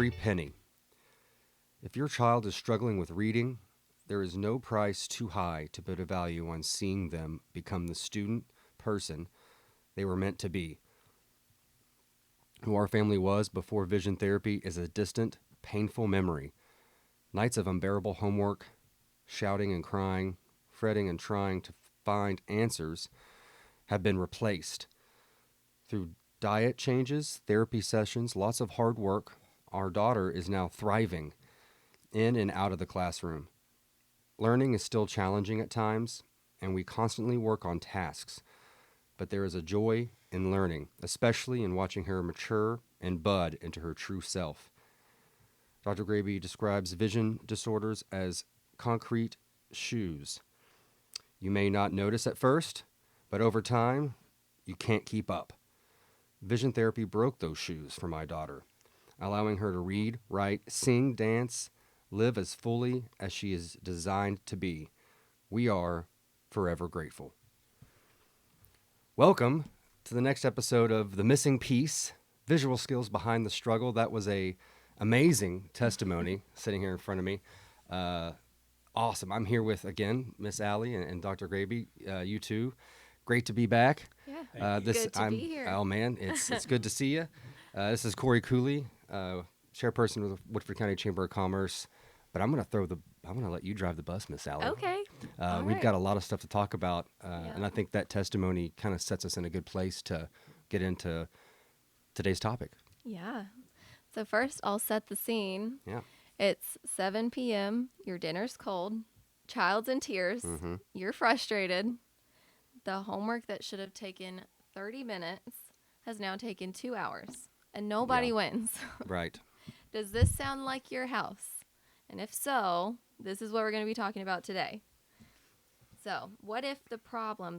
every penny. If your child is struggling with reading, there is no price too high to put a value on seeing them become the student person they were meant to be. Who our family was before vision therapy is a distant, painful memory. Nights of unbearable homework, shouting and crying, fretting and trying to find answers have been replaced. Through diet changes, therapy sessions, lots of hard work, our daughter is now thriving in and out of the classroom. Learning is still challenging at times, and we constantly work on tasks, but there is a joy in learning, especially in watching her mature and bud into her true self. Dr. Graebe describes vision disorders as concrete shoes. You may not notice at first, but over time, you can't keep up. Vision therapy broke those shoes for my daughter, allowing her to read, write, sing, dance, live as fully as she is designed to be. We are forever grateful. Welcome to the next episode of The Missing Piece, Visual Skills Behind the Struggle. That was a amazing testimony sitting here in front of me. Awesome. I'm here with, again, Miss Allie and Dr. Graebe, you two. Great to be back. Yeah, good to be here. Oh, man, it's good to see you. This is Corey Cooley, chairperson of the Woodford County Chamber of Commerce. But I'm going to let you drive the bus, Miss Allie. Okay. We've got a lot of stuff to talk about, and I think that testimony kind of sets us in a good place to get into today's topic. Yeah. So first, I'll set the scene. Yeah. It's 7 p.m. Your dinner's cold. Child's in tears. Mm-hmm. You're frustrated. The homework that should have taken 30 minutes has now taken 2 hours, and nobody wins. Right. Does this sound like your house? And if so, this is what we're going to be talking about today. So, what if the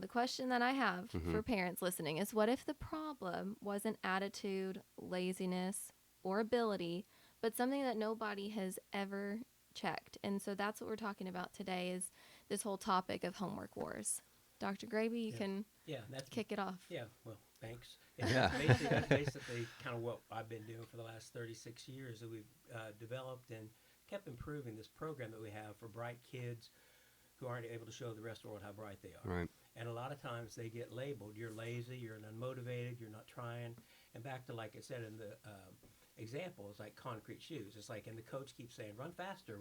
question that I have for parents listening is, what if the problem wasn't attitude, laziness, or ability, but something that nobody has ever checked? And so that's what we're talking about today, is this whole topic of homework wars. Dr. Graebe, you can kick it off. Yeah, well, thanks. Yeah. That's basically kind of what I've been doing for the last 36 years, that we've developed and kept improving this program that we have for bright kids who aren't able to show the rest of the world how bright they are. Right. And a lot of times they get labeled, you're lazy, you're unmotivated, you're not trying. And back to, like I said in the example, it's like concrete shoes. It's like, and the coach keeps saying, run faster,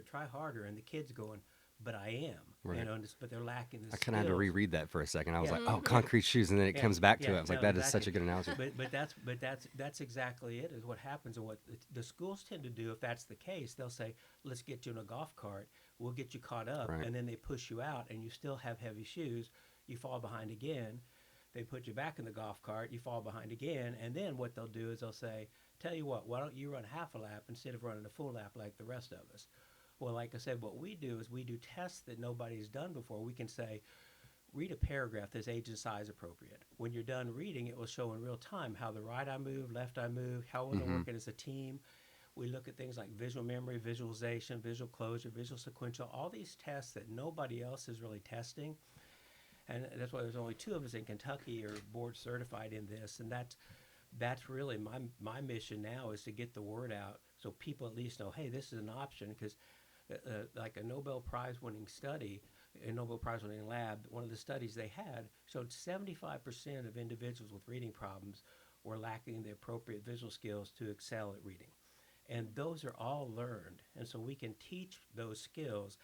try harder. And the kid's going, but I am. Right. You know, but they're lacking the I kind of had to skills. reread that for a second. I was Yeah. like, oh, concrete shoes, and then it comes back to it. I was like, that is exactly. such a good analogy. But that's exactly it, is what happens. And what the schools tend to do, if that's the case, they'll say, let's get you in a golf cart, we'll get you caught up, Right. and then they push you out, and you still have heavy shoes, you fall behind again, they put you back in the golf cart, you fall behind again, and then what they'll do is they'll say, tell you what, why don't you run half a lap instead of running a full lap like the rest of us? Well, like I said, what we do is we do tests that nobody's done before. We can say, read a paragraph that's age and size appropriate. When you're done reading, it will show in real time how the right eye moved, left eye moved, how we're working as a team. We look at things like visual memory, visualization, visual closure, visual sequential, all these tests that nobody else is really testing. And that's why there's only 2 of us in Kentucky are board certified in this. And that's really my mission now, is to get the word out so people at least know, hey, this is an option. Because like a Nobel Prize winning study, a Nobel Prize winning lab, one of the studies they had showed 75% of individuals with reading problems were lacking the appropriate visual skills to excel at reading. And those are all learned. And so we can teach those skills.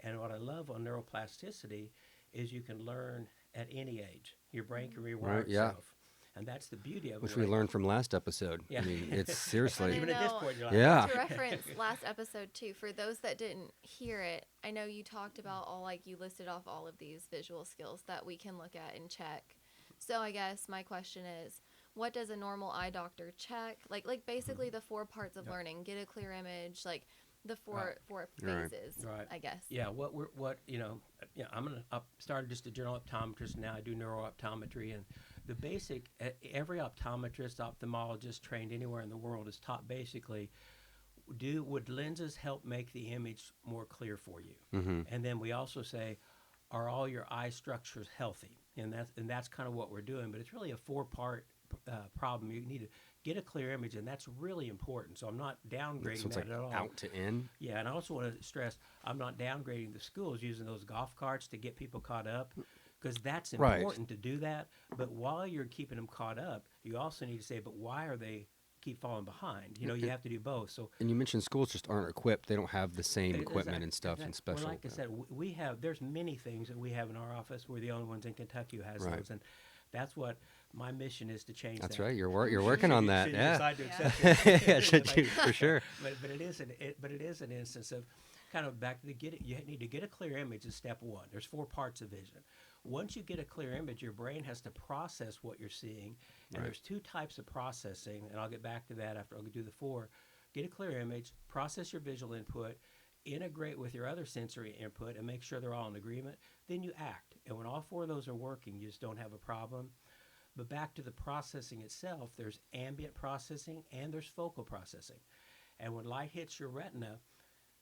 And what I love on neuroplasticity is you can learn at any age. Your brain can rewire itself. And that's the beauty of it. Which we learned from last episode. Yeah. I mean, it's seriously. Even at this point, you're like, Yeah. To reference last episode too, for those that didn't hear it, I know you talked about you listed off all of these visual skills that we can look at and check. So I guess my question is, what does a normal eye doctor check? Like basically the 4 parts of learning: get a clear image, like the four phases, Right. I guess. Yeah, I'm started just a general optometrist. Now I do neurooptometry, and the basic, every optometrist, ophthalmologist trained anywhere in the world is taught basically, would lenses help make the image more clear for you? Mm-hmm. And then we also say, are all your eye structures healthy? And that's kind of what we're doing, but it's really a 4-part problem, you need to get a clear image, and that's really important. So I'm not downgrading So it's that like at all. out to in. Yeah, and I also want to stress I'm not downgrading the schools using those golf carts to get people caught up, because that's Right. important to do that. But while you're keeping them caught up, you also need to say, but why are they keep falling behind? You know, you have to do both. So And you mentioned schools just aren't equipped. They don't have the same equipment exact- and stuff and special. Well, like I said, we have. There's many things that we have in our office. We're the only ones in Kentucky who has Right. those, and that's what my mission is to change. That's that. right. You're working on that. Should you Yeah. decide to Yeah. accept it. Yeah, should you, for sure. But it is an instance of kind of back to the get it. You need to get a clear image is step one. There's 4 parts of vision. Once you get a clear image, your brain has to process what you're seeing, and Right. there's 2 types of processing, and I'll get back to that after I'll do the 4. Get a clear image, process your visual input, integrate with your other sensory input, and make sure they're all in agreement. Then you act, and when all 4 of those are working, you just don't have a problem. But back to the processing itself, there's ambient processing and there's focal processing. And when light hits your retina,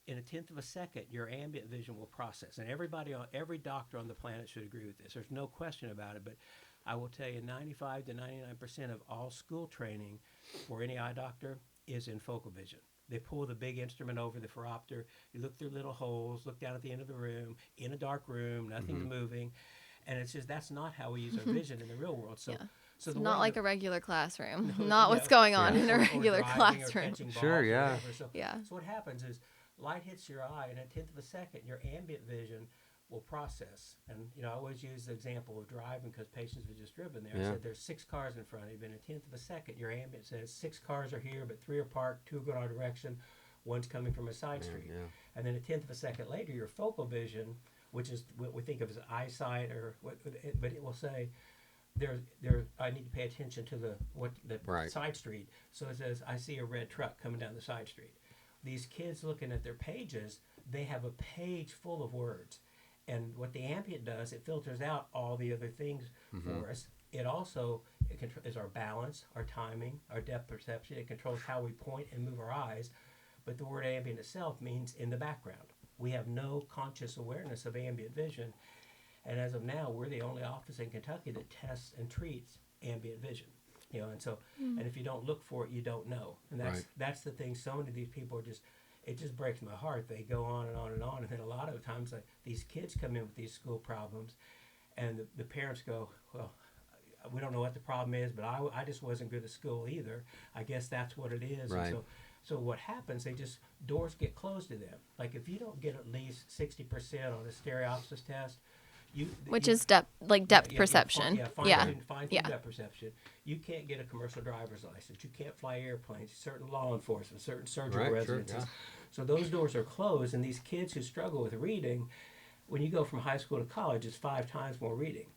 in a tenth of a second, your ambient vision will process. And every doctor on the planet should agree with this. There's no question about it. But I will tell you, 95 to 99% of all school training for any eye doctor is in focal vision. They pull the big instrument over the phoropter. You look through little holes, look down at the end of the room, in a dark room, nothing's moving. And it's just that's not how we use our vision in the real world. So, Yeah. so It's the not way like the- a regular classroom. No, Not yeah. what's going on Yeah. in a or regular driving or classroom. catching balls Sure, or yeah. whatever. So, Yeah. so what happens is light hits your eye, and in a tenth of a second, your ambient vision will process. And I always use the example of driving because patients have just driven there. I Yeah. said there's 6 cars in front of you. In a tenth of a second, your ambient says 6 cars are here, but 3 are parked, 2 are going our direction, one's coming from a side street. Yeah. And then a tenth of a second later, your focal vision, which is what we think of as eyesight, but it will say, I need to pay attention to the Right. side street. So it says, I see a red truck coming down the side street. These kids looking at their pages, they have a page full of words. And what the ambient does, it filters out all the other things for us. It also is our balance, our timing, our depth perception. It controls how we point and move our eyes. But the word ambient itself means in the background. We have no conscious awareness of ambient vision. And as of now, we're the only office in Kentucky that tests and treats ambient vision. And so, and if you don't look for it, you don't know. And Right. that's the thing. So many of these people are it just breaks my heart. They go on and on and on. And then a lot of times, these kids come in with these school problems, and the parents go, well, we don't know what the problem is, but I just wasn't good at school either. I guess that's what it is. Right. And so what happens, doors get closed to them. Like if you don't get at least 60% on a stereopsis test, Which is depth perception. Fine Yeah. tune Yeah. depth perception. You can't get a commercial driver's license. You can't fly airplanes. Certain law enforcement, certain surgical Right, sure, residences. yeah. So those doors are closed, and these kids who struggle with reading, when you go from high school to college, it's 5 times more reading.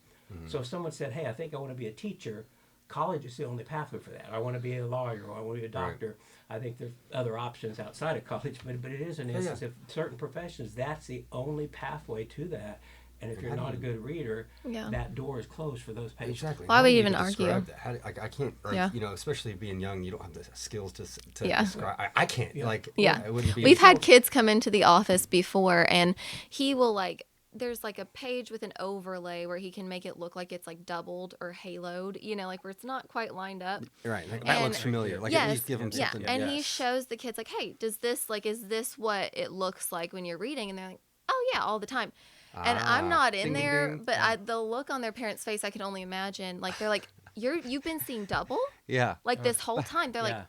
So if someone said, "Hey, I think I want to be a teacher," college is the only pathway for that. I want to be a lawyer, or I want to be a doctor. I think there's other options outside of college, but it is an instance of certain professions. That's the only pathway to that. And if you're not a good reader, Yeah. that door is closed for those patients. Exactly. Why How would do you you even describe argue? that? I can't, Yeah. especially being young, you don't have the skills to Yeah. describe. I can't, Yeah. Yeah. it wouldn't be. We've had kids come into the office before, and he will there's a page with an overlay where he can make it look like it's doubled or haloed, where it's not quite lined up. Right. That And- looks familiar. Like yes, at least give them yeah. something. And he yes. shows the kids hey, does this is this what it looks like when you're reading? And they're like, oh yeah, all the time. And I'm not in ding, ding, there, ding. but the look on their parents' face, I can only imagine. They're like, you've been seeing double Yeah. this whole time. They're Yeah. like,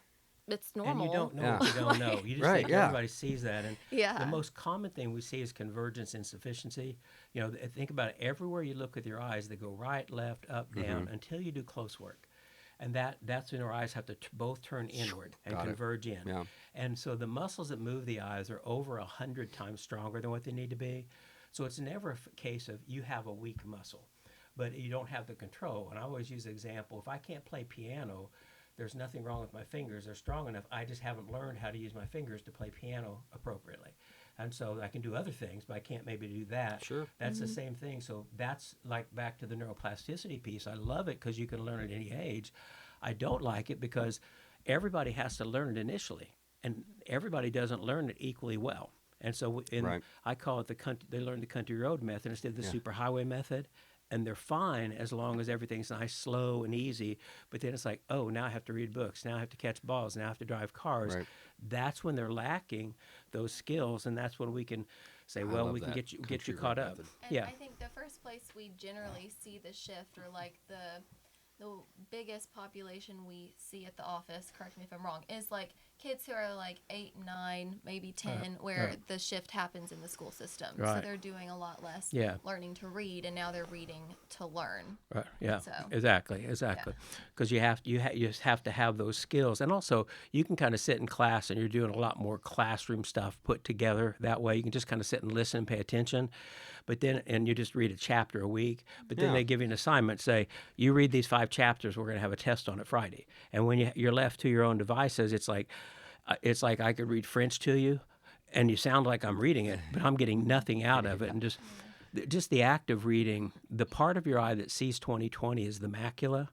it's And normal. you don't know Yeah. what you don't know. You just Right, think yeah. everybody sees that. And Yeah. the most common thing we see is convergence insufficiency. Think about it. Everywhere you look with your eyes, they go right, left, up, down until you do close work. And that's when our eyes have to both turn inward and Got it. converge in. Yeah. And so the muscles that move the eyes are over 100 times stronger than what they need to be. So it's never a case of you have a weak muscle, but you don't have the control. And I always use the example, if I can't play piano, there's nothing wrong with my fingers. They're strong enough. I just haven't learned how to use my fingers to play piano appropriately. And so I can do other things, but I can't maybe do that. Sure. That's the same thing. So that's back to the neuroplasticity piece. I love it because you can learn at any age. I don't like it because everybody has to learn it initially, and everybody doesn't learn it equally well. And so Right. I call it they learn the country road method instead of the Yeah. superhighway method. and they're fine as long as everything's nice, slow, and easy. But then it's like, oh, now I have to read books. Now I have to catch balls. Now I have to drive cars. Right. That's when they're lacking those skills, and that's when we can say, I well, love we can that get you country caught road up. method. And Yeah. I think the first place we generally see the shift, or like the biggest population we see at the office, correct me if I'm wrong, is like kids who are like 8, 9, maybe 10, where right. the shift happens in the school system. So Right. they're doing a lot less Yeah. learning to read, and now they're reading to learn. Right. Yeah. So- Exactly. Because you just have to have those skills, and also you can kind of sit in class and you're doing a lot more classroom stuff put together that way. You can just kind of sit and listen, and pay attention, but then you just read a chapter a week. But then Yeah. they give you an assignment, say you read these 5 chapters. We're going to have a test on it Friday, and when you're left to your own devices, it's like I could read French to you, and you sound like I'm reading it, but I'm getting nothing out of it, and just the act of reading, the part of your eye that sees 20/20 is the macula.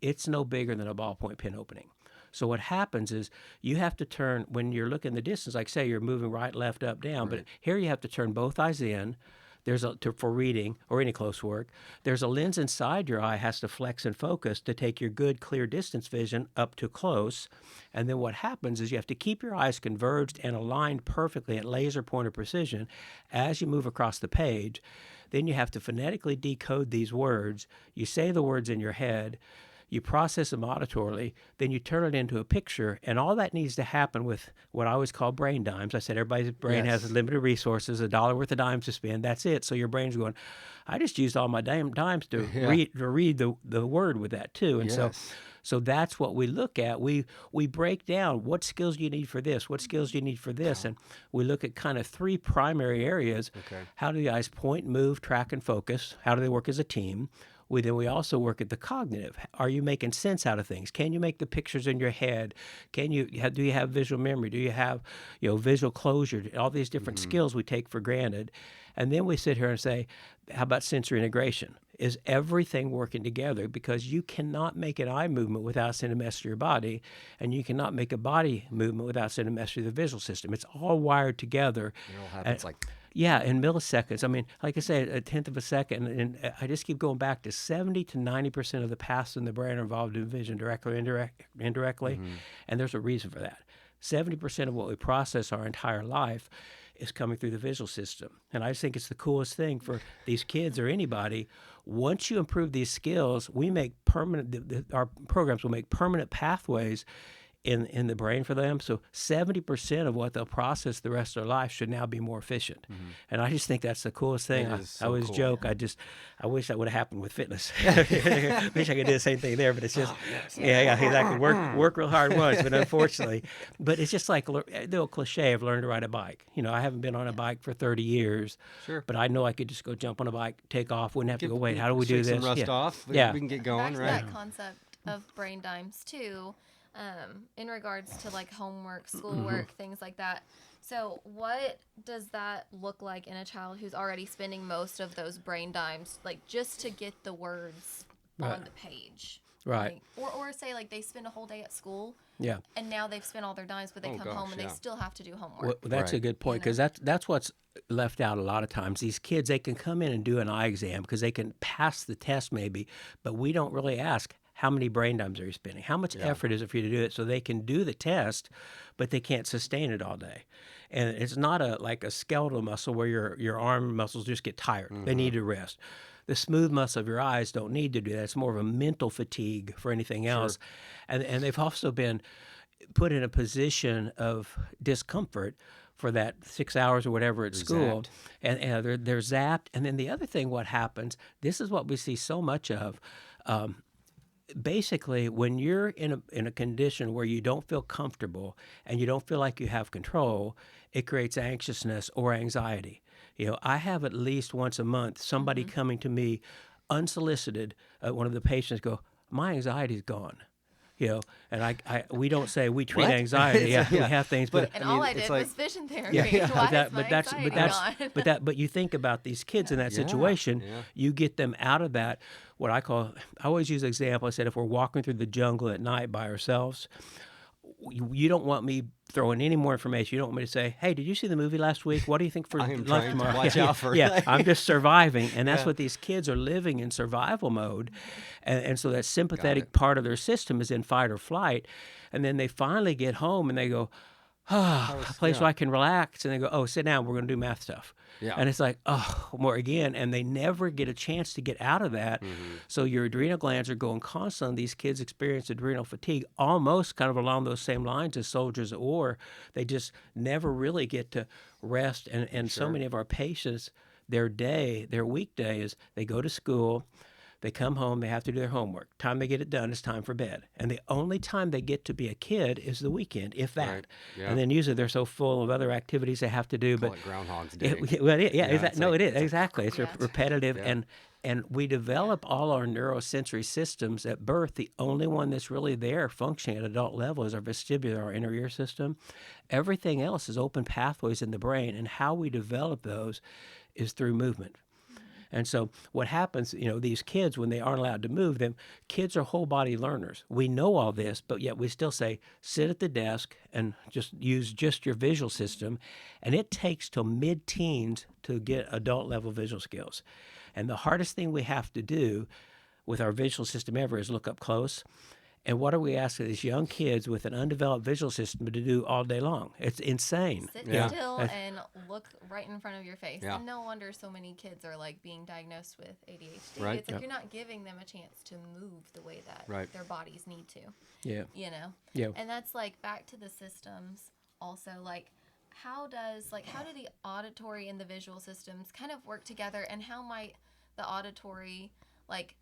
It's no bigger than a ballpoint pen opening. So what happens is you have to turn, when you're looking the distance, like say you're moving right, left, up, down, but here you have to turn both eyes in. For reading or any close work, there's a lens inside your eye has to flex and focus to take your good, clear distance vision up to close. And then what happens is you have to keep your eyes converged and aligned perfectly at laser pointer precision as you move across the page. Then you have to phonetically decode these words. You say the words in your head. You process them auditorily, then you turn it into a picture, and all that needs to happen with what I always call brain dimes. I said everybody's brain has limited resources, $1 worth of dimes to spend. That's it. So your brain's going, I just used all my dimes to read the word with that too. And so that's what we look at. We break down what skills do you need for this, what skills do you need for this, and we look at kind of 3 primary areas. Okay. How do the eyes point, move, track, and focus? How do they work as a team? We also work at the cognitive. Are you making sense out of things? Can you make the pictures in your head? Do you have visual memory? Do you have visual closure? All these different skills we take for granted. And then we sit here and say, how about sensory integration? Is everything working together? Because you cannot make an eye movement without sending a message to your body, and you cannot make a body movement without sending a message to the visual system. It's all wired together. It all happens Yeah, in milliseconds. I mean, like I said, a tenth of a second, and I just keep going back to 70 to 90% of the paths in the brain are involved in vision, directly or indirectly, and there's a reason for that. 70% of what we process our entire life is coming through the visual system, and I just think it's the coolest thing for these kids or anybody. Once you improve these skills, we make our programs will make permanent pathways in the brain for them. So 70% of what they'll process the rest of their life should now be more efficient. And I just think that's the coolest thing. It is I so always cool. joke, I wish that would have happened with fitness. Wish I could do the same thing there, but it's just, yeah, exactly. Work real hard once, but unfortunately, but it's just like the old cliche of learn to ride a bike. I haven't been on a bike for 30 years, Sure. but I know I could just go jump on a bike, take off, wouldn't have to go, wait, how do we do Shake this? some rust off. We can get Back going, to right? that concept of brain dimes too, in regards to like homework, schoolwork, things like that. So what does that look like in a child who's already spending most of those brain dimes, like just to get the words on the page? Right. Like, or say like they spend a whole day at school. Yeah. And now they've spent all their dimes, but they come home and they still have to do homework. Well, that's a Right. good point, because that's what's left out a lot of times. These kids, they can come in and do an eye exam because they can pass the test maybe, but we don't really ask, how many brain dimes are you spending? How much effort is it for you to do it? So they can do the test, but they can't sustain it all day. And it's not like a skeletal muscle where your arm muscles just get tired. They need to rest. The smooth muscle of your eyes don't need to do that. It's more of a mental fatigue for anything else. And they've also been put in a position of discomfort for that 6 hours or whatever at school. Zapped. And they're zapped. And then the other thing, what happens, this is what we see so much of, basically, when you're in a condition where you don't feel comfortable and you don't feel like you have control, it creates anxiousness or anxiety. I have at least once a month somebody coming to me unsolicited, one of the patients go, my anxiety's gone. And we don't say we treat What? anxiety. We have things, but And I mean, all I it's did like- was vision therapy. Why is my anxiety gone? but you think about these kids in that situation. yeah. You get them out of that. I always use an example. I said, if we're walking through the jungle at night by ourselves, you don't want me throwing any more information. You don't want me to say, hey, did you see the movie last week? What do you think for I am lunch trying to tomorrow? watch out for Yeah, that. I'm just surviving. And that's Yeah. what these kids are living in, survival mode. And so that Got sympathetic it. part of their system is in fight or flight. And then they finally get home and they go, a place where I can relax. And they go, oh, sit down. We're going to do math stuff. Yeah. And it's like, oh, more again. And they never get a chance to get out of that. So your adrenal glands are going constantly. These kids experience adrenal fatigue almost kind of along those same lines as soldiers at war. They just never really get to rest. And so many of our patients, their weekday is they go to school. They come home, they have to do their homework. Time they get it done, it's time for bed. And the only time they get to be a kid is the weekend, if that. Right. Yeah. And then usually they're so full of other activities they have to do. Call but it Groundhog's Day. it is exactly. It's Yeah. repetitive, Yeah. and we develop all our neurosensory systems at birth. The only one that's really there functioning at adult level is our vestibular, our inner ear system. Everything else is open pathways in the brain, and how we develop those is through movement. And so what happens, these kids, when they aren't allowed to move, kids are whole body learners. We know all this, but yet we still say, sit at the desk and just use just your visual system. And it takes till mid-teens to get adult level visual skills. And the hardest thing we have to do with our visual system ever is look up close. And what are we asking these young kids with an undeveloped visual system to do all day long? It's insane. Sit Yeah. still That's- and look right in front of your face. Yeah. And no wonder so many kids are like being diagnosed with ADHD. Right. It's like Yep. you're not giving them a chance to move the way that Right. their bodies need to. Yeah. Yeah. And that's like back to the systems also, like how do the auditory and the visual systems kind of work together, and how might the auditory like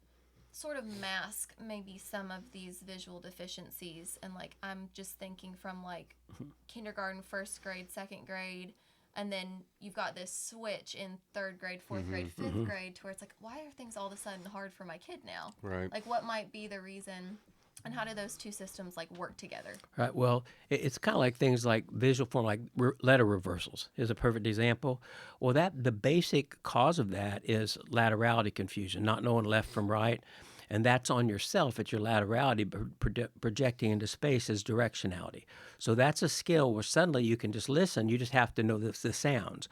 sort of mask maybe some of these visual deficiencies? And like I'm just thinking from like kindergarten, first grade, second grade, and then you've got this switch in third grade, fourth grade, fifth grade, to where it's like, why are things all of a sudden hard for my kid now? Right. Like what might be the reason, and how do those two systems like work together? Right. Well, it's kind of like things like visual form, like letter reversals is a perfect example. Well, the basic cause of that is laterality confusion, not knowing left from right. And that's on yourself. It's your laterality projecting into space as directionality. So that's a skill where suddenly you can just listen. You just have to know the sounds.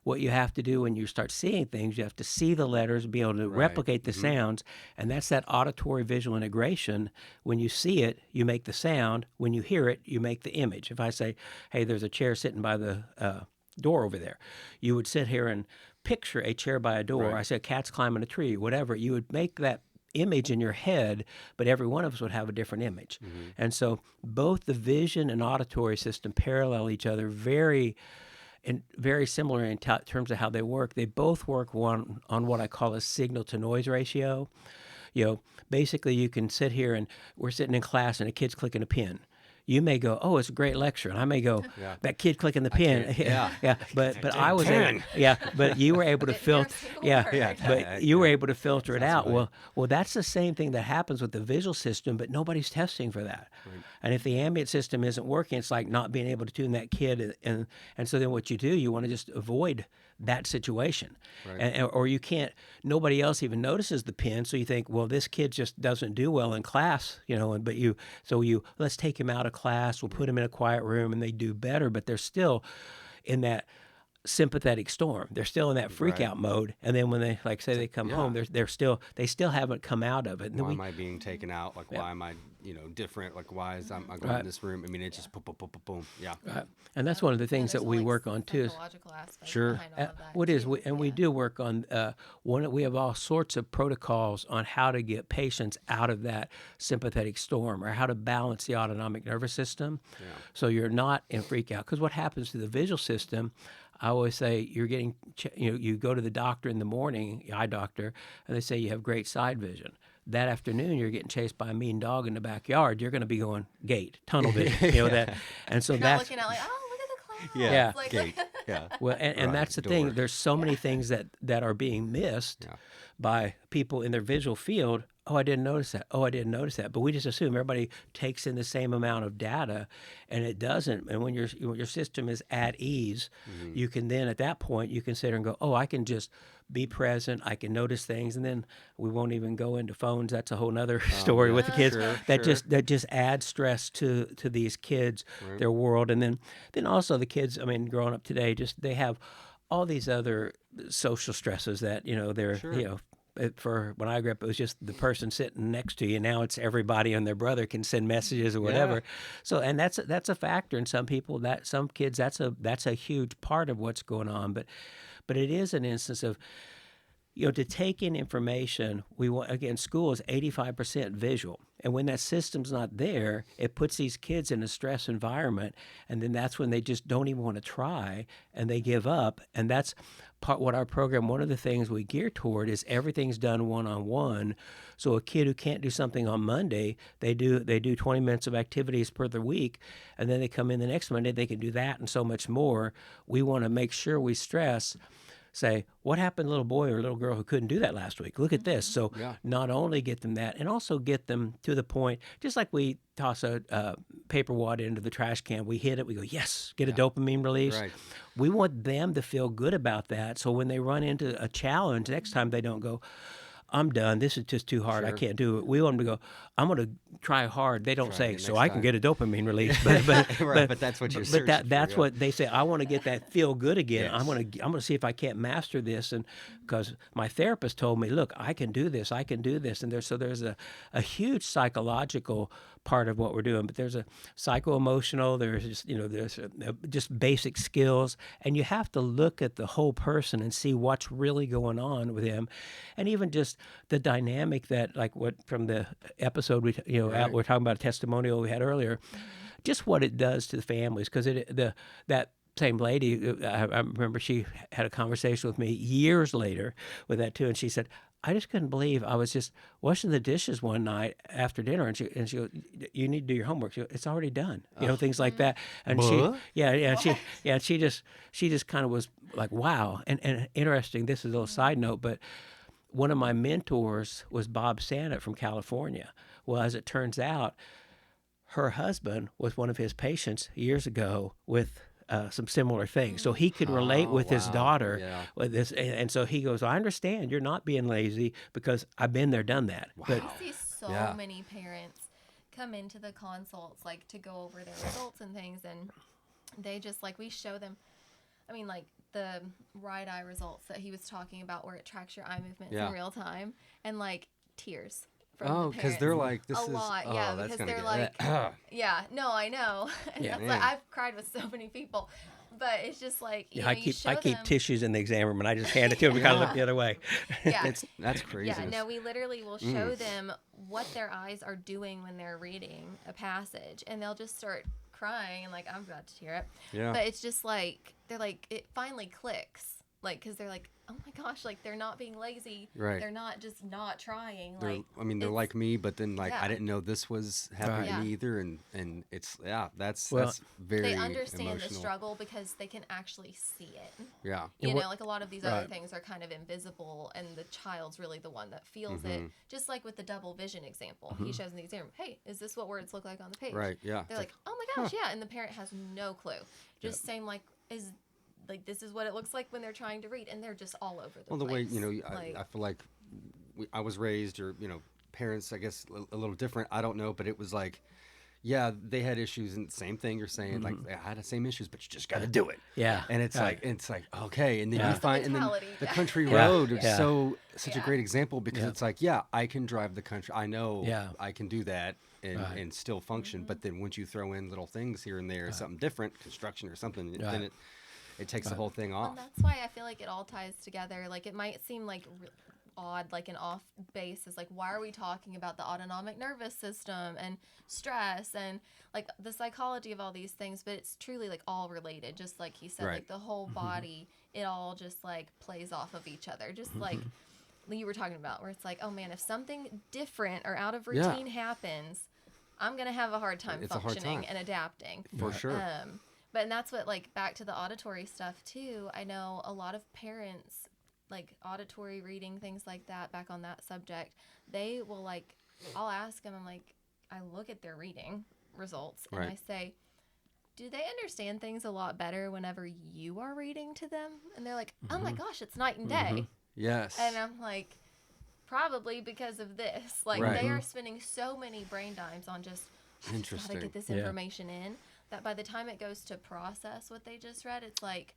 What you have to do when you start seeing things, you have to see the letters, be able to replicate the sounds, and that's that auditory visual integration. When you see it, you make the sound. When you hear it, you make the image. If I say, hey, there's a chair sitting by the door over there, you would sit here and picture a chair by a door. Right. I said, cat's climbing a tree, whatever. You would make that image in your head, but every one of us would have a different image. And so both the vision and auditory system parallel each other very similar in terms of how they work. They both work on what I call a signal to noise ratio. Basically you can sit here and we're sitting in class and a kid's clicking a pen. You may go, oh, it's a great lecture, and I may go, Yeah. that kid clicking the pen, yeah. But I was, pen. but you were able to Get filter, your schoolwork. yeah, Yeah. but you were able to filter it Sounds out. right. Well, that's the same thing that happens with the visual system, but nobody's testing for that. Right. And if the ambient system isn't working, it's like not being able to tune that kid, and so then what you do, you want to just avoid that situation, Right. or you can't. Nobody else even notices the pen, so you think, well, this kid just doesn't do well in class, let's take him out of class, we'll put him in a quiet room, and they do better, but they're still in that sympathetic storm. They're still in that freak Right. out mode, and then when they they come home, they still haven't come out of it. And then Why am I being taken out? Like, why am I, different? Like, why is I'm going Right. in this room? I mean, it's just boom, boom, boom, boom, boom. Yeah. Right. And that's one of the things that there's we like work on too. psychological aspects Sure. behind all of that What is too. we Yeah. do work on we have all sorts of protocols on how to get patients out of that sympathetic storm, or how to balance the autonomic nervous system, Yeah. so you're not in freak out. Because what happens to the visual system, I always say, you're getting you go to the doctor in the morning, eye doctor, and they say you have great side vision. That afternoon, you're getting chased by a mean dog in the backyard. You're going to be going gate, tunnel vision, that, and so You're not that's looking at like, oh, look at the clouds. Yeah. Like, Gate. Yeah. well, and Right, that's the door. thing. There's so many things that are being missed Yeah. by people in their visual field oh, I didn't notice that. Oh, I didn't notice that. But we just assume everybody takes in the same amount of data, and it doesn't. And when your system is at ease, Mm-hmm. you can then at that point you consider and go, oh, I can just be present. I can notice things, and then we won't even go into phones. That's a whole nother story Yeah, with the kids. sure, That sure. just adds stress to these kids, Right. their world, and then also the kids. I mean, growing up today, just they have all these other social stresses that they're Sure. for when I grew up, it was just the person sitting next to you. Now it's everybody and their brother can send messages or whatever. Yeah. So, and that's a factor in some people. That some kids, that's a huge part of what's going on. But it is an instance of to take in information. We want, again, school is 85% visual, and when that system's not there, it puts these kids in a stress environment, and then that's when they just don't even want to try, and they give up. And that's what our program. One of the things we gear toward is everything's done one-on-one. So a kid who can't do something on Monday, they do 20 minutes of activities per the week, and then they come in the next Monday, they can do that and so much more. We want to make sure we say, what happened to little boy or little girl who couldn't do that last week? Look at this. So Yeah. not only get them that, and also get them to the point, just like we toss a paper wad into the trash can, we hit it, we go, yes, get a dopamine release. Right. We want them to feel good about that. So when they run into a challenge, next time they don't go, I'm done. This is just too hard. I Sure. can't do it. We want them to go, I'm going to try hard. They don't Try say, again so next I can time." get a dopamine release. But Right, but that's what you're searching for, that's yeah. what they say. I want to get that feel good again. Yes. I'm going to see if I can't master this. And because my therapist told me, look, I can do this. I can do this. And there's a huge psychological part of what we're doing, but there's a psycho-emotional, there's just, there's just basic skills, and you have to look at the whole person and see what's really going on with him. And even just the dynamic that, like what from the episode Right. we're talking about a testimonial we had earlier, just what it does to the families, because that same lady, I remember she had a conversation with me years later with that too, and she said, I just couldn't believe I was just washing the dishes one night after dinner, and she goes, you need to do your homework. She goes, it's already done, things like that. And Buh? she just kind of was like, wow. And interesting, this is a little side note, but one of my mentors was Bob Sannett from California. Well, as it turns out, her husband was one of his patients years ago with some similar things. So he could relate with his wow. daughter Yeah. with this. And so he goes, I understand you're not being lazy because I've been there, done that. But I see so Yeah. many parents come into the consults like to go over their results and things, and they just like we show them. I mean, like the right eye results that he was talking about, where it tracks your eye movements Yeah. in real time, and like tears from Oh, the because parents. they're like, this a is lot, oh, yeah, that's because gonna they're get like, yeah, no, I know, and Yeah. that's Man. like I've cried with so many people, but it's just like you know, I you keep show keep them, tissues in the exam room, and I just hand it to him and kind of look the other way. yeah. that's crazy. Yeah, no, we literally will show them what their eyes are doing when they're reading a passage, and they'll just start crying, and like I'm about to tear up. Yeah. But it's just like they're like it finally clicks, like because they're like, oh my gosh, like they're not being lazy, Right. They're not just not trying. They're, Like I mean, they're it's- like me, but then like yeah. I didn't know this was happening Right. to me Yeah. either, and it's that's Well, very they understand emotional. the struggle because they can actually see it. Yeah. You And know, what- like a lot of these other right. things are kind of invisible, and the child's really the one that feels it. Just like with the double vision example, he shows in the exam, hey, is this what words look like on the page? Right. Yeah. They're like, oh my gosh, yeah, and the parent has no clue. Just same like is like this is what it looks like when they're trying to read, and they're just all over the Well, the way place. I feel like I was raised, or parents, I guess a little different. I don't know, but it was like, yeah, they had issues, and same thing you're saying, like I had the same issues, but you just got to do it. Yeah. And it's Right. like okay, and then Yeah. you find, and then mentality, the yeah. country Yeah. road is Yeah. such a Yeah. great example, because Yeah. it's like, yeah, I can drive the country. I know Yeah. I can do that and, Right. and still function. But then once you throw in little things here and there, something different, construction or something, Right. then it takes the whole thing And off. that's why I feel like it all ties together. Like it might seem like odd, like an off basis. Like why are we talking about the autonomic nervous system and stress and like the psychology of all these things? But it's truly like all related. Just like he said, Right. like the whole body, it all just like plays off of each other. Just like you were talking about, where it's like, oh man, if something different or out of Yeah. routine happens, I'm gonna have a hard time It's a hard functioning time. and adapting. For sure. But and that's what, like, back to the auditory stuff too. I know a lot of parents like auditory reading, things like that, back on that subject, they will like, I'll ask them, I'm like, I look at their reading results and Right. I say, do they understand things a lot better whenever you are reading to them? And they're like, oh my gosh, it's night and day. Yes. And I'm like, probably because of this. Like, Right. they are spending so many brain dimes on just, I just gotta Interesting. get this Yeah. information in, that by the time it goes to process what they just read, it's like,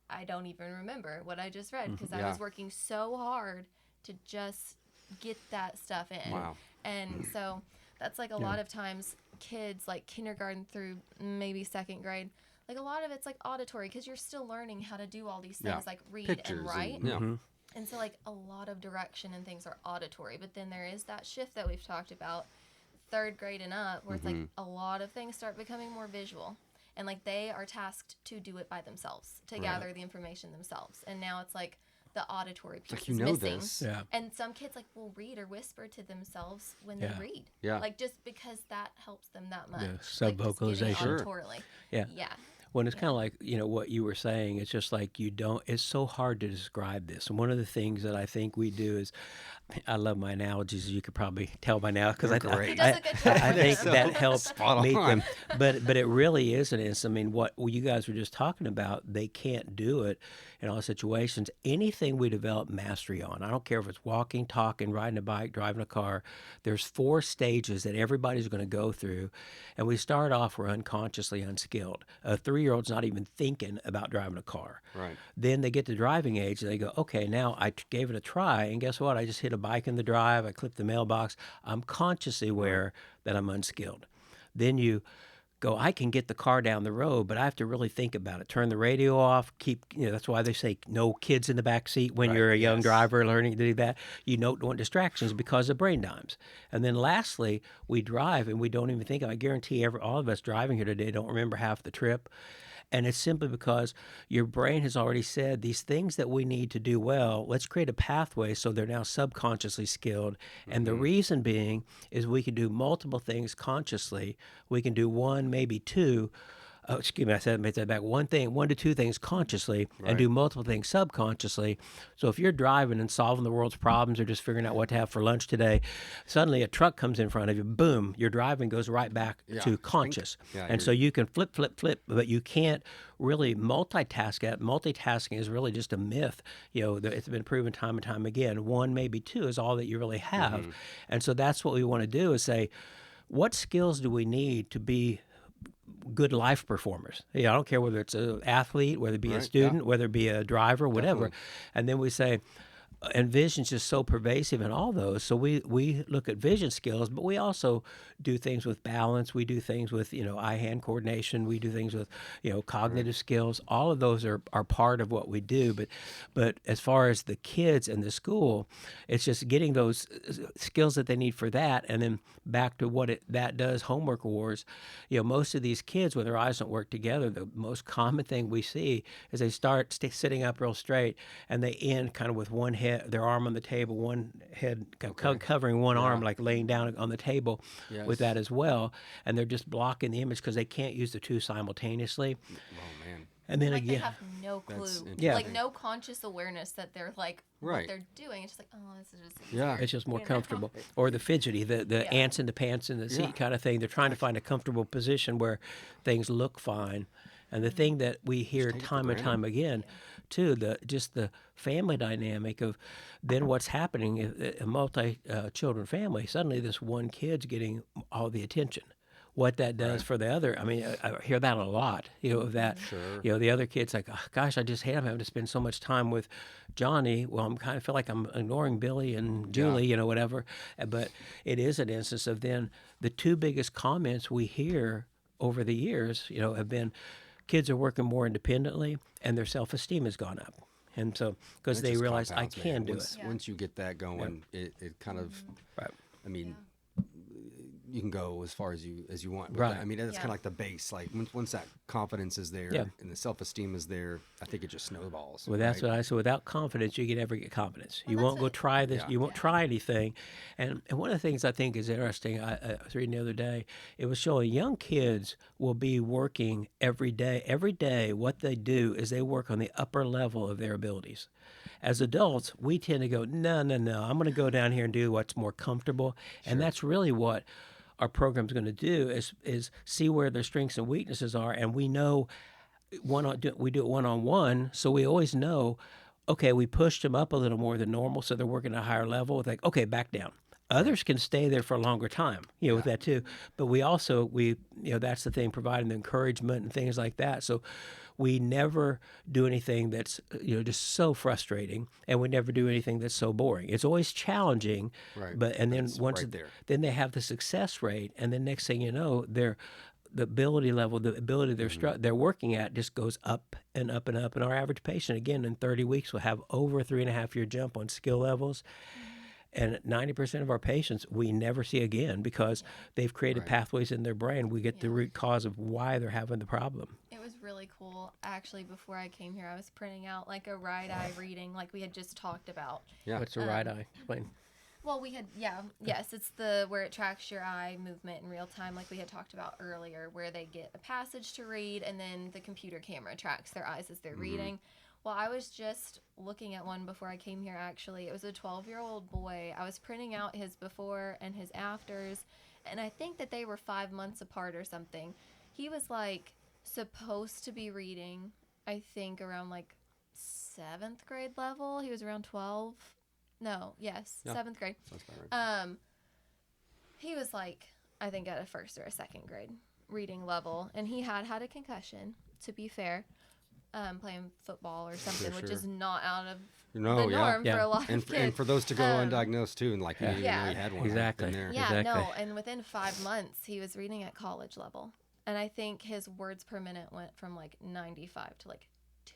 I don't even remember what I just read because I Yeah. was working so hard to just get that stuff in. Wow. And so that's like a lot of times kids like kindergarten through maybe second grade, like a lot of it's like auditory because you're still learning how to do all these things Yeah. like read Pictures and write. and, yeah. And so like a lot of direction and things are auditory, but then there is that shift that we've talked about third grade and up where it's like a lot of things start becoming more visual. And like they are tasked to do it by themselves, to gather the information themselves. And now it's like the auditory piece like, you is know missing. this. Yeah. And some kids like will read or whisper to themselves when Yeah. they read. Yeah. Like just because that helps them that much. Yeah, Like, just sub-vocalization. getting Sure. auditorily. Yeah. Yeah. When it's kind of like, what you were saying, it's just like it's so hard to describe this. And one of the things that I think we do is, I love my analogies, as you could probably tell by now, because They're great. He does a good job. I think So that helps spot meet on. them. But it really isn't. I mean, what you guys were just talking about, they can't do it in all situations. Anything we develop mastery on, I don't care if it's walking, talking, riding a bike, driving a car, there's 4 stages that everybody's going to go through. And we start off, we're unconsciously unskilled. A 3-year-old's not even thinking about driving a car. Right. Then they get to driving age and they go, okay, now I gave it a try. And guess what? I just hit a bike in the drive. I clipped the mailbox. I'm consciously aware that I'm unskilled. Then you go, I can get the car down the road, but I have to really think about it. Turn the radio off. That's why they say no kids in the back seat when Right, you're a young yes. driver learning to do that. You don't want distractions because of brain dimes. And then lastly, we drive and we don't even think. I guarantee all of us driving here today don't remember half the trip. And it's simply because your brain has already said these things that we need to do well, let's create a pathway so they're now subconsciously skilled. And the reason being is we can do multiple things consciously. We can do one, maybe 2. Excuse me, I made that back. 1 to 2 things consciously, and do multiple things subconsciously. So if you're driving and solving the world's problems or just figuring out what to have for lunch today, suddenly a truck comes in front of you, boom, your driving goes right back to conscious. Yeah, and so you can flip, but you can't really multitask it. Multitasking is really just a myth. It's been proven time and time again. 1, maybe 2 is all that you really have. And so that's what we want to do is say, what skills do we need to be good life performers? I don't care whether it's an athlete, whether it be a Right, student, whether it be a driver, whatever. Definitely. And then we say, and vision's just so pervasive in all those. So we look at vision skills, but we also do things with balance. We do things with, eye-hand coordination. We do things with, cognitive skills. All of those are part of what we do. But as far as the kids and the school, it's just getting those skills that they need for that. And then back to what that does, homework wars. Most of these kids, when their eyes don't work together, the most common thing we see is they start sitting up real straight and they end kind of with one head, their arm on the table, one head covering one arm, like laying down on the table with that as well. And they're just blocking the image because they can't use the 2 simultaneously. Oh, man. And then Like they again, have no That's clue. interesting. Like no conscious awareness that they're like Right. what they're doing. It's just like, oh, this is just Yeah. easier. it's just more You know? comfortable. Or the fidgety, the Yeah. ants in the pants in the seat Yeah. kind of thing. They're trying to find a comfortable position where things look fine. And the thing that we hear take it for time and granted. time again, too, the family dynamic of then what's happening, a multi-children family, suddenly this one kid's getting all the attention. What that does for the other, I mean, I hear that a lot, of that, Sure. the other kid's like, oh, gosh, I just hate I'm having to spend so much time with Johnny. Well, I'm kind of feel like I'm ignoring Billy and Julie, whatever. But it is an instance of then the 2 biggest comments we hear over the years, have been kids are working more independently and their self-esteem has gone up. And so, because It they just realize compounds, I can man. do once, it. Yeah. Once you get that going, it kind of, Right. I mean, you can go as far as you want. With Right. that. I mean, that's Yeah. kind of like the base. Like once that confidence is there Yeah. and the self-esteem is there, I think it just snowballs. Well, that's right? what I said. Without confidence, you can never get confidence. Well, You that's won't go it. try this. Yeah. You won't Yeah. try anything. And one of the things I think is interesting, I was reading the other day, it was showing young kids will be working every day. Every day, what they do is they work on the upper level of their abilities. As adults, we tend to go, no, no, no, I'm going to go down here and do what's more comfortable. And that's really what our program's going to do is see where their strengths and weaknesses are. And we know we do it one-on-one, so we always know, okay, we pushed them up a little more than normal, so they're working at a higher level. It's like, okay, back down. Others can stay there for a longer time, with that too. But that's the thing, providing the encouragement and things like that. So we never do anything that's, just so frustrating, and we never do anything that's so boring. It's always challenging, Right. and then It's once right there. then they have the success rate, and then next thing you know, the ability level, the ability they're working at just goes up and up and up. And our average patient, again, in 30 weeks will have over a 3.5-year jump on skill levels. And 90% of our patients we never see again because they've created pathways in their brain. We get the root cause of why they're having the problem. It was really cool. Actually, before I came here, I was printing out like a right eye reading, like we had just talked about. Yeah. What's the right eye? Explain. Well, yes, it's where it tracks your eye movement in real time, like we had talked about earlier, where they get a passage to read, and then the computer camera tracks their eyes as they're reading. Well, I was just looking at one before I came here, actually. It was a 12-year-old boy. I was printing out his before and his afters, and I think that they were 5 months apart or something. He was, like, supposed to be reading, I think, around, like, 7th grade level. He was around 12. No, yes, 7th grade. Sounds about right. He was, like, I think at a 1st or a 2nd grade reading level, and he had a concussion, to be fair. Playing football or something, which is not out of the norm for a lot of kids. And for those to go undiagnosed too, and like you didn't even know you had one. Exactly. Right there. Yeah, Exactly. no, and within 5 months, he was reading at college level. And I think his words per minute went from like 95 to like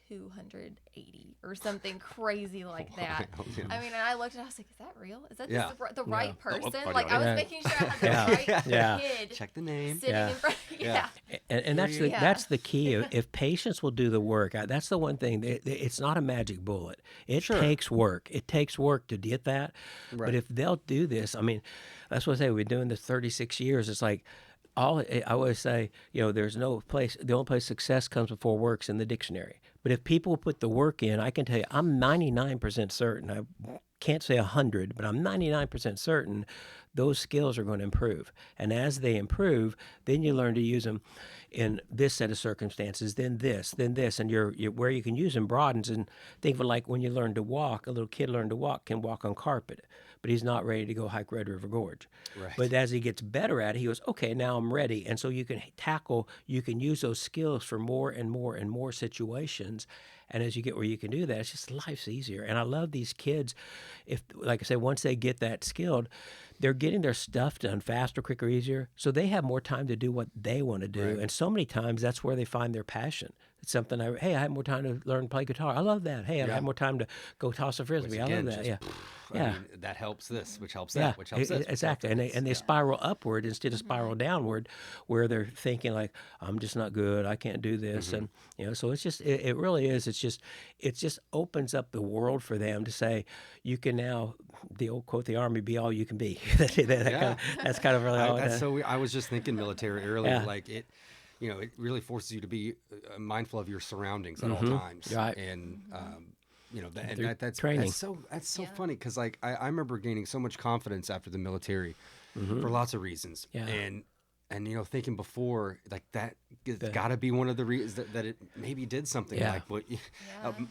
280 or something crazy like that. Yeah. I mean, and I looked and I was like, is that real? Is that Yeah. the right person? Oh, Like, I was making sure I had the right kid Check the name. sitting in front. Yeah. And that's the key. If patients will do the work, that's the one thing. It's not a magic bullet. It takes work. It takes work to get that. Right. But if they'll do this, I mean, that's what I say. We've been doing this 36 years. It's like, I always say, there's no place. The only place success comes before work's in the dictionary. But if people put the work in, I can tell you, I'm 99% certain. I can't say 100, but I'm 99% certain those skills are going to improve. And as they improve, then you learn to use them in this set of circumstances, then this, and your where you can use them broadens. And think of it like when you learn to walk, a little kid learn to walk can walk on carpet, but he's not ready to go hike Red River Gorge. Right. But as he gets better at it, he goes, okay, now I'm ready. And so you can use those skills for more and more and more situations. And as you get where you can do that, it's just life's easier. And I love these kids. If, like I said, once they get that skilled, they're getting their stuff done faster, quicker, easier. So they have more time to do what they want to do. Right. And so many times that's where they find their passion. It's something I had more time to learn to play guitar. I love that. Hey, I had more time to go toss a frisbee. I love that. I mean, that helps this, which helps that, which helps this. Exactly. And they spiral upward instead of spiral downward, where they're thinking like, I'm just not good. I can't do this. And, so it's just, it really is. It just opens up the world for them to say, you can now, the old quote, the Army, be all you can be. That's kind of really all it is. I was just thinking military earlier, like it, it really forces you to be mindful of your surroundings at all times. Right. And, that's training. That's so funny because like I remember gaining so much confidence after the military for lots of reasons. Yeah. And thinking before like that it's got to be one of the reasons that it maybe did something like what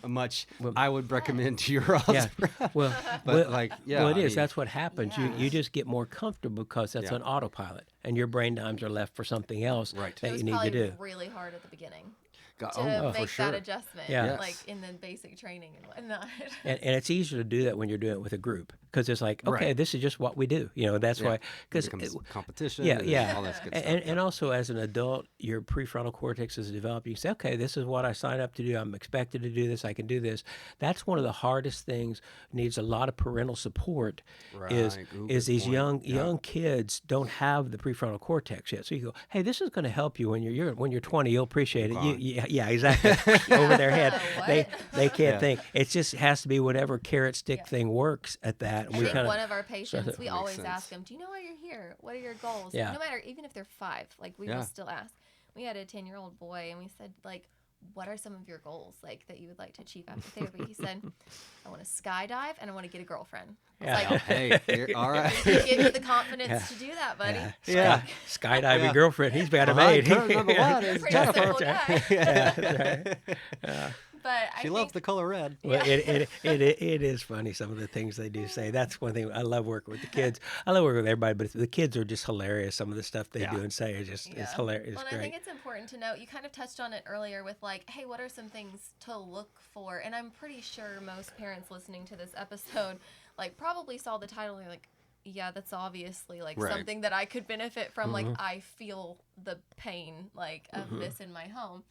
much I would recommend to your husband. Yeah. Well, it is. That's what happens. Yeah. You just get more comfortable because that's an autopilot, and your brain dimes are left for something else that It was you need probably to do. really hard at the beginning for to make sure. that adjustment, Yeah. like in the basic training and whatnot. And it's easier to do that when you're doing it with a group because it's like, okay, Right. this is just what we do. That's why. Because it becomes competition. Yeah, and yeah. all that good stuff. And also as an adult, your prefrontal cortex is developed. You say, okay, this is what I signed up to do. I'm expected to do this. I can do this. That's one of the hardest things. Needs a lot of parental support. Is Ooh, is good these point. young kids don't have the prefrontal cortex yet. So you go, hey, this is going to help you when you're 20. You'll appreciate it. Yeah, exactly. Over their head, they can't think. It just has to be whatever carrot stick thing works at that. I think one of our patients, we always ask them, do you know why you're here? What are your goals? Yeah. No matter, even if they're 5, like we will still ask. We had a 10-year-old boy and we said, like, what are some of your goals like that you would like to achieve after therapy? He said, I want to skydive and I want to get a girlfriend. I was Yeah. like, Hey, all right. you give you the confidence to do that, buddy. Yeah. Skydiving Yeah. girlfriend. He's got a Behind mate. curtain number one is Pretty Jennifer. simple guy. Yeah, that's right. But I She think, loves the color red. Well, it is funny, some of the things they do say. That's one thing I love working with the kids. I love working with everybody, but the kids are just hilarious. Some of the stuff they Yeah. do and say is just it's hilarious. Well, It's and I great. think it's important to note, you kind of touched on it earlier with like, hey, what are some things to look for? And I'm pretty sure most parents listening to this episode like probably saw the title and you're like, yeah, that's obviously like Right. something that I could benefit from. Like I feel the pain like of this in my home.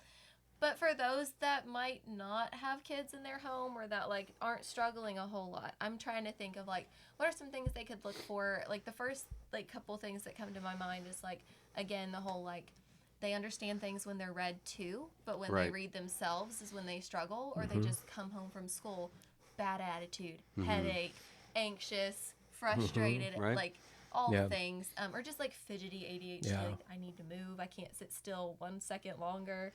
But for those that might not have kids in their home or that like aren't struggling a whole lot, I'm trying to think of like what are some things they could look for. Like the first like couple things that come to my mind is like again the whole like they understand things when they're read too, but when they Right. read themselves is when they struggle or they just come home from school bad attitude, headache, anxious, frustrated, Right. like all Yeah. the things, or just like fidgety ADHD. Yeah. Like I need to move. I can't sit still 1 second longer.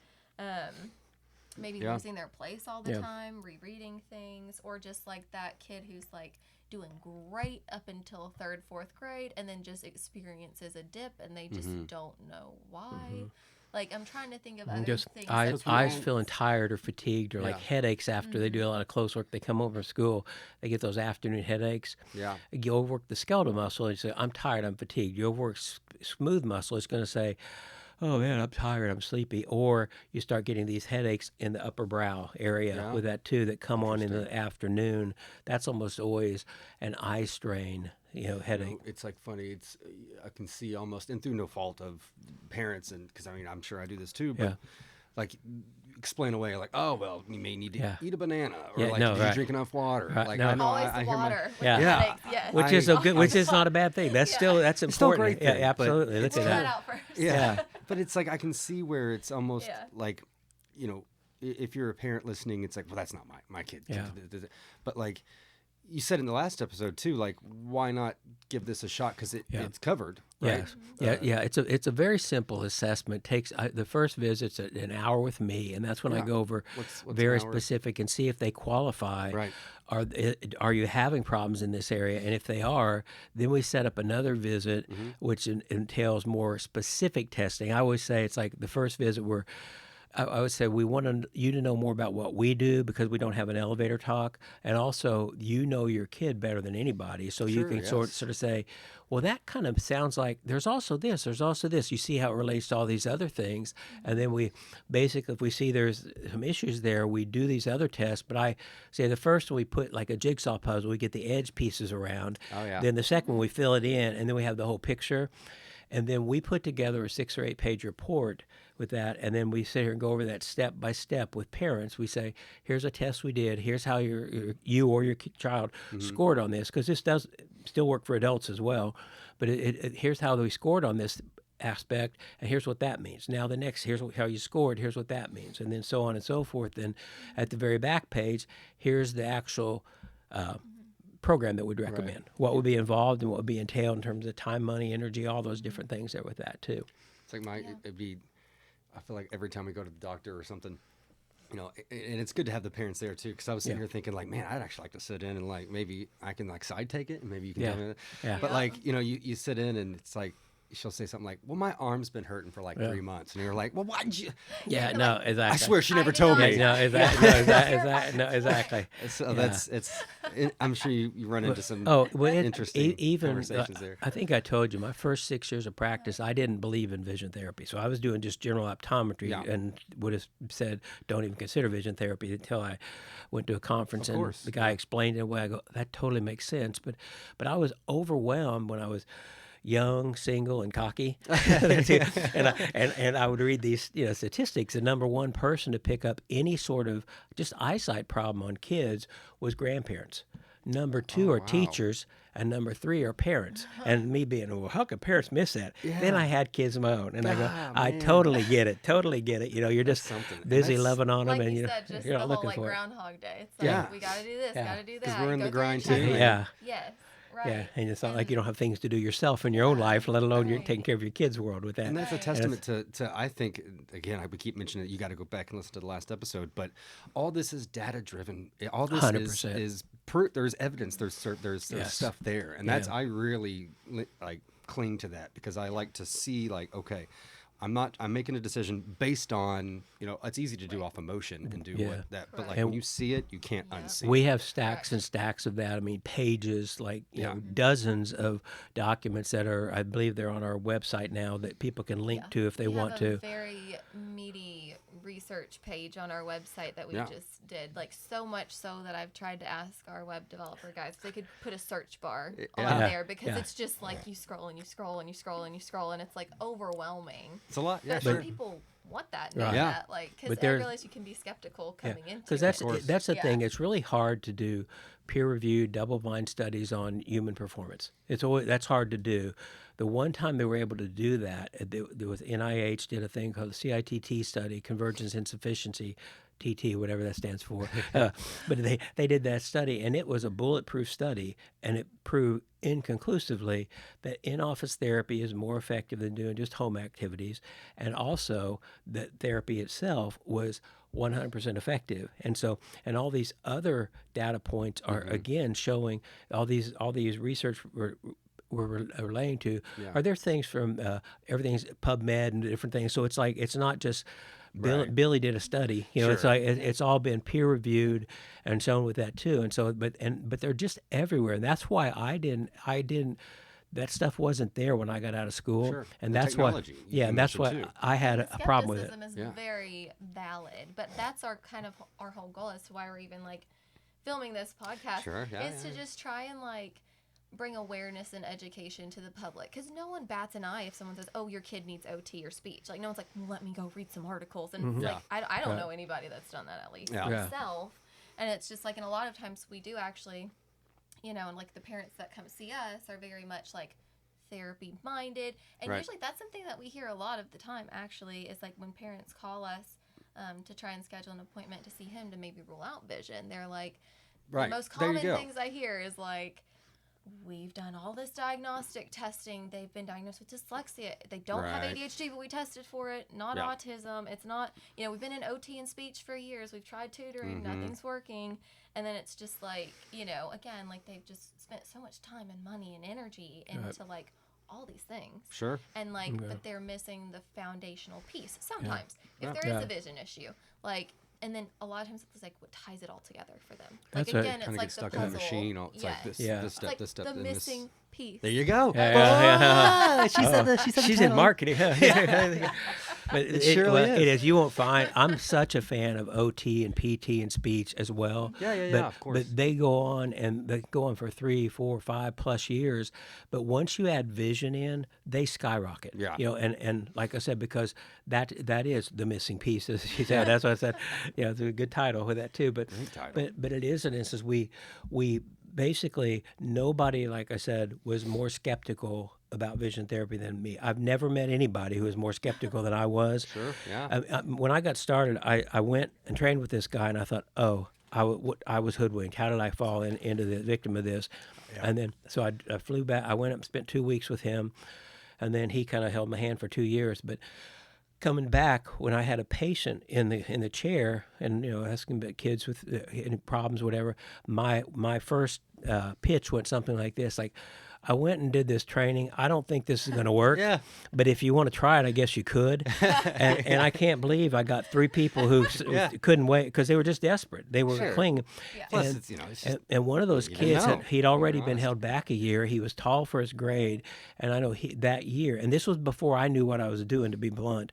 Maybe Yeah. losing their place all the Yeah. time, rereading things, or just like that kid who's like doing great up until 3rd, 4th grade and then just experiences a dip and they just don't know why. Like I'm trying to think of other Just things. eyes, that eyes people- feeling tired or fatigued or like Yeah. headaches after they do a lot of close work. They come home from school, they get those afternoon headaches. Yeah. You overwork the skeletal muscle and you say, I'm tired, I'm fatigued. You overwork smooth muscle, it's going to say, oh man, I'm tired, I'm sleepy. Or you start getting these headaches in the upper brow area Yeah. with that too that come on in the afternoon. That's almost always an eye strain, headache. It's like funny. It's I can see almost, and through no fault of parents, and because I mean I'm sure I do this too, but Yeah. like explain away like, oh well, you may need to Yeah. eat a banana, or Yeah, like no, did you right. drink enough water? Right, Like no. I know Always I the hear water. with Yeah. the Yeah. headaches, yes. Which is I- a good, which is not a bad thing. That's Yeah. that's It's still a important. great thing, Yeah, but absolutely. Look Rule at that that. out first. Yeah. But it's like I can see where it's almost Yeah. like, if you're a parent listening, it's like, well, that's not my kid. Yeah. But like you said in the last episode too, like why not give this a shot because Yeah. it's covered, right? Yes. Yeah. It's a very simple assessment. Takes the first visit's an hour with me, and that's when I Yeah. go over What's very an hour? specific and see if they qualify. Right. Are you having problems in this area? And if they are, then we set up another visit, Mm-hmm. which entails more specific testing. I always say it's like the first visit where I would say we want you to know more about what we do because we don't have an elevator talk, and also you know your kid better than anybody, so you Sure, can yes. sort of say, well, that kind of sounds like there's also this, there's also this. You see how it relates to all these other things, and then we basically, if we see there's some issues there, we do these other tests. But I say the first one we put like a jigsaw puzzle, we get the edge pieces around. Oh, yeah. Then the second one we fill it in, and then we have the whole picture. And then we put together a 6 or 8 page report with that, and then we sit here and go over that step by step with parents. We say, here's a test we did. Here's how you or your child scored on this, because this does still work for adults as well. But here's how we scored on this aspect, and here's what that means. Now the next, here's how you scored. Here's what that means, and then so on and so forth. Then at the very back page, here's the actual program that we'd recommend. What would be involved and what would be entailed in terms of time, money, energy, all those different things there with that too. It's like it'd be, I feel like every time we go to the doctor or something, and it's good to have the parents there too, because I was sitting Yeah. here thinking like, man, I'd actually like to sit in and like maybe I can like side take it and maybe you can Yeah. tell me that. Yeah. But Yeah. like, you sit in and it's like, she'll say something like, well, my arm's been hurting for like 3 months. And you're like, well, why'd you? Yeah, You're no, like, exactly. I swear she never I told know. me. No, exactly. So Yeah. I'm sure you run into some Oh, well, interesting even conversations there. I think I told you my first 6 years of practice, I didn't believe in vision therapy, so I was doing just general optometry Yeah. and would have said don't even consider vision therapy until I went to a conference Of and course, the guy explained it away. I go, that totally makes sense, but I was overwhelmed when I was young, single, and cocky, and I would read these statistics. The number one person to pick up any sort of just eyesight problem on kids was grandparents. Number two are wow. teachers, and number three are parents. And me being, well, how can parents miss that? Then I had kids of my own, and I go, Ah, I man. totally get it. You're just something. And busy that's- loving on them, Like and you said, just you're the not whole looking like for it. Groundhog Day. It's like Yeah. we got to do this, Yeah. got to do 'Cause that. we're in go the through your grind, too. checklist. Yeah. Yes. Yeah, Right. and it's not like you don't have things to do yourself in your own life, let alone you're Right. taking care of your kids' world with that. And that's a Right. testament to I think, again, I would keep mentioning it. You got to go back and listen to the last episode, but all this is data driven. All this 100%. is there's evidence. There's Yes. stuff there, and Yeah. that's I really like cling to that because I like to see like, okay, I'm making a decision based on, it's easy to do off emotion and do Yeah. what that, but like Correct. when you see it, you can't Yep. unsee. We it. have stacks and stacks of that. I mean, pages, like Yeah. dozens of documents that are, I believe, they're on our website now that people can link Yeah. to if they We want have to. a very meaty research page on our website that we Yeah. just did. Like, so much so that I've tried to ask our web developer guys if they could put a search bar on Yeah. there because Yeah. it's just like you scroll and you scroll and you scroll and you scroll and it's like overwhelming. It's a lot. Yeah, But sure. some people want that, need Right. Yeah. that, like, because But I there's- realize you can be skeptical coming into Because it. that's the Yeah. thing. It's really hard to do peer-reviewed, double-blind studies on human performance. That's hard to do. The one time they were able to do that, there was NIH did a thing called the CITT study, Convergence Insufficiency, TT, whatever that stands for. But they did that study, and it was a bulletproof study, and it proved inconclusively that in-office therapy is more effective than doing just home activities, and also that therapy itself was 100% effective. And so, and all these other data points are again showing all these research we're relaying to. Yeah. Are there things from everything's PubMed and different things? So it's like it's not just Right. Billy did a study. It's Sure. like it's all been peer reviewed and shown with that too. And so, but they're just everywhere. And that's why I didn't. That stuff wasn't there when I got out of school, Sure. and The that's technology why. you Yeah, and that's why mentioned, too. I had a problem with it. Skepticism is Yeah. very valid, but that's our our whole goal as to why we're even like filming this podcast Sure, yeah, is yeah, to yeah. just try and like bring awareness and education to the public, because no one bats an eye if someone says, oh, your kid needs OT or speech. Like, no one's like, well, let me go read some articles, and it's Yeah. like I don't Right. know anybody that's done that, at least Yeah. Yeah. myself. And it's just like, and a lot of times we do actually, and like the parents that come see us are very much like therapy minded, and Right. usually that's something that we hear a lot of the time actually, is like when parents call us to try and schedule an appointment to see him to maybe rule out vision, they're like, Right. the most There you common go. things I hear is like, we've done all this diagnostic testing, they've been diagnosed with dyslexia, they don't have Right. ADHD, but we tested for it, not Yeah. autism, it's not, we've been in OT and speech for years, we've tried tutoring, Mm-hmm. nothing's working. And then it's just like, again, like they've just spent so much time and money and energy into like all these things. Sure. And like, but they're missing the foundational piece sometimes. If Yeah. there is Yeah. a vision issue, like, and then a lot of times it's like what ties it all together for them. That's Like, right. again, Kind it's of like get the stuck puzzle. in the machine. It's like this, Yeah. this It's step, like this step, the and this. missing piece. There you go. Yeah. She said that. She said She's in marketing. But It surely is. It is. You won't find. I'm such a fan of OT and PT and speech as well. Yeah, yeah, but, yeah, of course. But they go on for 3, 4, 5+ years. But once you add vision in, they skyrocket. Yeah. And like I said, because that is the missing piece. As she said, that's what I said. It's a good title with that too. But Great title. but it is an instance we basically nobody, like I said, was more skeptical about vision therapy than me. I've never met anybody who was more skeptical than I was. Sure, yeah. When I got started, I went and trained with this guy, and I thought, oh, I was hoodwinked. How did I fall into the victim of this? And then so I flew back. I went up and spent 2 weeks with him, and then he kind of held my hand for 2 years. But coming back, when I had a patient in the chair, and asking about kids with any problems, whatever, my first pitch went something like this: like, I went and did this training. I don't think this is going to work. Yeah. But if you want to try it, I guess you could. and I can't believe I got 3 people who couldn't wait because they were just desperate. They were Sure. clinging. Plus, And, it's, it's just, and one of those you didn't kids, know. he'd already You're been honest. held back a year. He was tall for his grade. And I know that year, and this was before I knew what I was doing, to be blunt,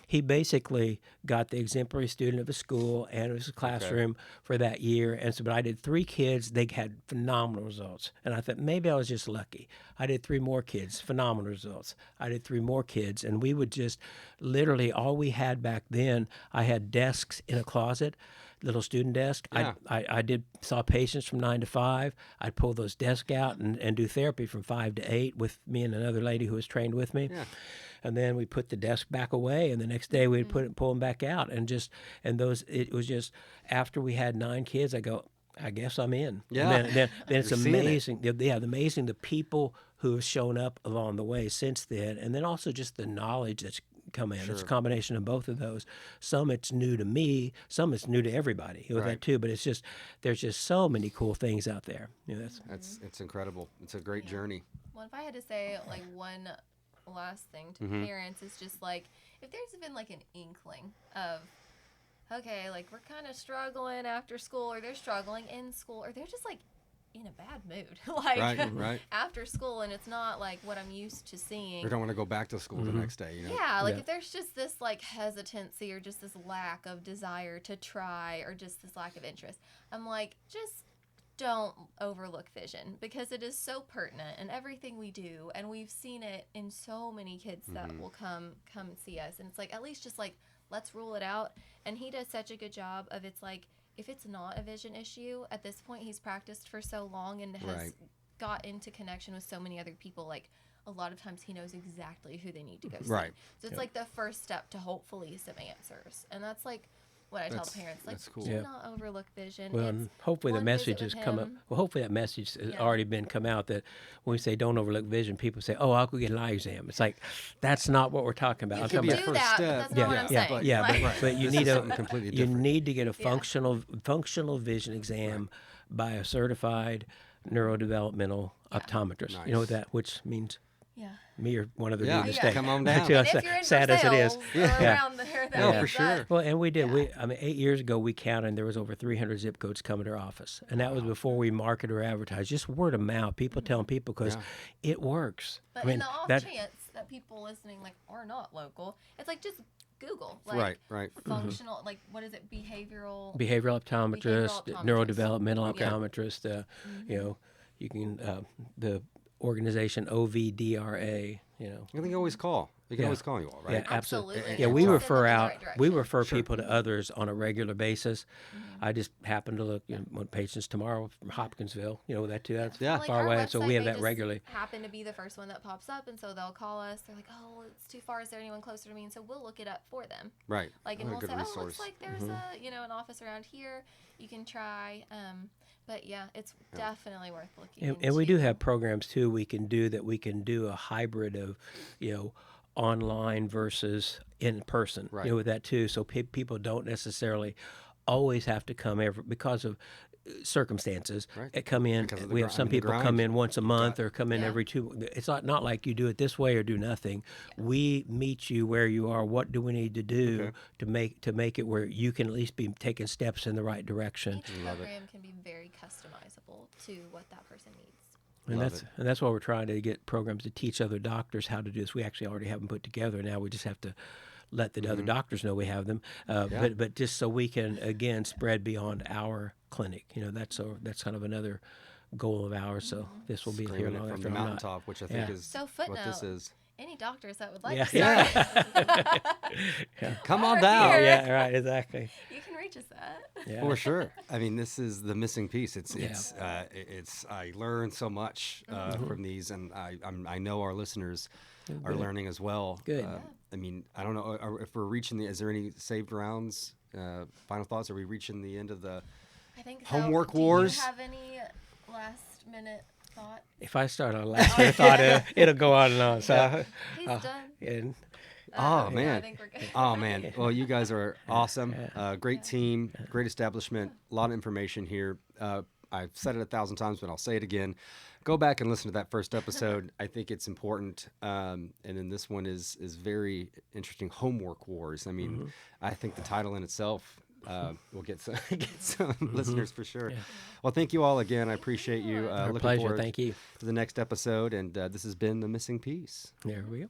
he basically got the exemplary student of his school and of his classroom for that year. And so, but I did 3 kids. They had phenomenal results. And I thought maybe I was just lucky. I did 3 more kids, phenomenal results. I did 3 more kids. And we would just literally, all we had back then, I had desks in a closet, little student desk. Yeah. I saw patients from 9 to 5. I'd pull those desks out and do therapy from 5 to 8 with me and another lady who was trained with me. Yeah. And then we put the desk back away, and the next day we'd pull them back out, it was just after we had 9 kids, I go, I guess I'm in. Yeah. And then it's You're seeing it. amazing. Yeah, amazing the people who have shown up along the way since then, and then also just the knowledge that's come in. It's a Sure. combination of both of those. Some it's new to me, some it's new to everybody with Right. that too. But it's just there's just so many cool things out there. You know, that's It's incredible. It's a great journey. Well, if I had to say like one last thing to Mm-hmm. parents, is just like if there's been like an inkling of, okay, like we're kind of struggling after school, or they're struggling in school, or they're just like in a bad mood, like Right. after school, and it's not like what I'm used to seeing. We don't want to go back to school the next day, you know? Yeah, like Yeah. if there's just this like hesitancy or just this lack of desire to try or just this lack of interest, I'm like, just don't overlook vision, because it is so pertinent in everything we do, and we've seen it in so many kids that will come and see us, and it's like, at least just like, let's rule it out. And he does such a good job of, it's like, if it's not a vision issue at this point, he's practiced for so long and has Right. got into connection with so many other people, like a lot of times he knows exactly who they need to go see. Right. So it's like the first step to hopefully some answers, and that's like what I tell That's- parents, like, that's cool. do Yeah. not overlook vision. Well, It's and hopefully the one message visit has with come up. him. Well, hopefully that message has Yeah. already been come out, that when we say don't overlook vision, people say, "Oh, I'll go get an eye exam." It's like that's not what we're talking about. You I'm can talking be a do about first that, step. but that's Yeah, not what I'm yeah, saying. yeah, Like, but you This need is a something completely you different. need to get a functional vision exam by a certified neurodevelopmental optometrist. You know what Nice. that, which means yeah. me or one other Yeah. dude in the Yeah. state. Come on down. You know, And if you're in sad as it is. Versailles Yeah. or around there, that No, means for sure. that- Well, and we did. Yeah. We, I mean, 8 years ago we counted, and there was over 300 zip codes coming to our office, and that was before we marketed or advertised. Just word of mouth, people telling people, because Yeah. it works. But I mean, in the off that chance that people listening like are not local, it's like just Google, like Right. functional, like what is it, behavioral? behavioral optometrist, optometrist. neurodevelopmental Okay. optometrist. You know, you can the organization OVDRA. You know, You can always call. You can Yeah. always call you all, right? Yeah, absolutely. Absolutely. Yeah, And we we'll refer send them in the out. right We direction. refer Sure. people to others on a regular basis. I just happen to look at patients tomorrow from Hopkinsville. You know that too. That's Yeah. Like, far our away, so website we have may that just regularly. happen to be the first one that pops up, and so they'll call us. They're like, "Oh, it's too far. Is there anyone closer to me?" And so we'll look it up for them. Right. Like, and What a we'll good say, "Oh, resource. looks like there's a an office around here. You can try." But yeah, it's definitely worth looking And we do into. have programs too we can do, that we can do a hybrid of, online versus in person. Right. With that too. So people don't necessarily always have to come because of circumstances. Right. Come in. Because of the We have gr- I some mean, the people come grind. in once a month or come in Yeah. every 2. It's not like you do it this way or do nothing. We meet you where you are. What do we need to do Okay. to make it where you can at least be taking steps in the right direction? Each Love it. program can be very customizable to what that person needs. And Love that's it. and that's why we're trying to get programs to teach other doctors how to do this. We actually already have them put together. Now we just have to let the other doctors know we have them. Yeah. But just so we can again spread beyond our clinic. That's kind of another goal of ours. So this will be here Screaming it long from after the I'm not. mountaintop, which I think Yeah. is So what this footnote. is. Any doctors that would like Yeah. to start, Come on Right down. here. Yeah, right, exactly. you can reach us at. Yeah. For sure. I mean, this is the missing piece. It's I learned so much from these, and I know our listeners are learning as well. Good. I mean, I don't know if we're reaching is there any saved rounds? Final thoughts? Are we reaching the end of the? I think so. Homework Do wars? you have any last minute thought? If I start on last minute thought, it'll go on and on. So, He's done. and Oh, No, man. I think we're good. Oh man! Well, you guys are awesome. Great team, great establishment. A lot of information here. I've said it 1,000 times, but I'll say it again. Go back and listen to that first episode. I think it's important. And then this one is very interesting. Homework wars. I mean, I think the title in itself will get some listeners for sure. Well, thank you all again. I appreciate you. our Looking pleasure. forward Thank you. to the next episode. And this has been The Missing Piece. There we go.